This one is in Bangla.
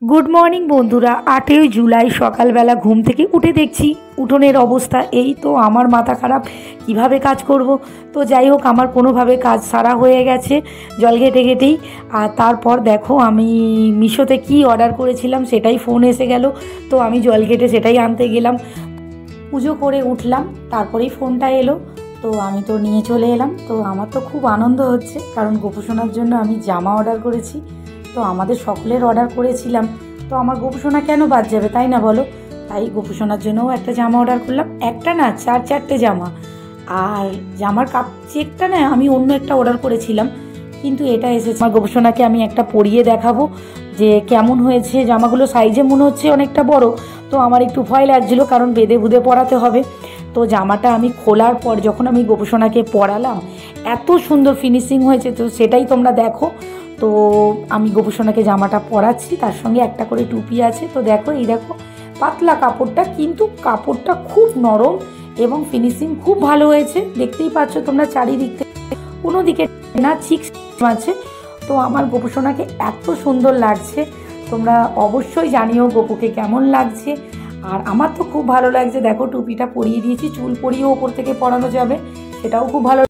গুড মর্নিং বন্ধুরা। 8ই জুলাই সকালবেলা ঘুম থেকে উঠে দেখছি উঠোনের অবস্থা এই তো। আমার মাথা খারাপ, কিভাবে কাজ করব। তো যাই হোক, আমার কোনোভাবে কাজ সারা হয়ে গেছে জল ঘেটে ঘেটেই। আর তারপর দেখো, আমি মিশোতে কি অর্ডার করেছিলাম সেটাই ফোন এসে গেল। তো আমি জল ঘেটে সেটাই আনতে গেলাম, পুজো করে উঠলাম, তারপরেই ফোনটা এলো। তো আমি তো নিয়ে চলে এলাম। তো আমার তো খুব আনন্দ হচ্ছে, কারণ গোপুসোনার জন্য আমি জামা অর্ডার করেছি। তো আমাদের সকলের অর্ডার করেছিলাম, তো আমার গোপুসোনা কেন বাদ যাবে, তাই না বলো? তাই গোপুসোনার জন্যও একটা জামা অর্ডার করলাম, একটা না 4-4টে জামা। আর জামার কাপ চেকটা না আমি অন্য একটা অর্ডার করেছিলাম, কিন্তু এটা এসেছে। আমার গোপুসোনাকে আমি একটা পরিয়ে দেখাবো যে কেমন হয়েছে। জামাগুলো সাইজে মনে হচ্ছে অনেকটা বড়, তো আমার একটু ভয় লাগছিলো, কারণ বেঁধে বুঁধে পরাতে হবে। তো জামাটা আমি খোলার পর যখন আমি গোপুসোনাকে পরালাম, এত সুন্দর ফিনিশিং হয়েছে, তো সেটাই তোমরা দেখো। তো আমি গোপুসোনাকে জামাটা পরাচ্ছি, তার সঙ্গে একটা করে টুপি আছে। তো দেখো, এই দেখো পাতলা কাপড়টা, কিন্তু কাপড়টা খুব নরম এবং ফিনিশিং খুব ভালো হয়েছে। দেখতেই পাচ্ছ তোমরা, চারিদিক থেকে কোনো দিকে না চিক আছে। তো আমার গোপুসোনাকে এত সুন্দর লাগছে, তোমরা অবশ্যই জানিও গোপুকে কেমন লাগছে। আর আমার তো খুব ভালো লাগছে। দেখো, টুপিটা পরিয়ে দিয়েছি, চুল পরিয়ে ওপর থেকে পরানো যাবে, সেটাও খুব ভালো।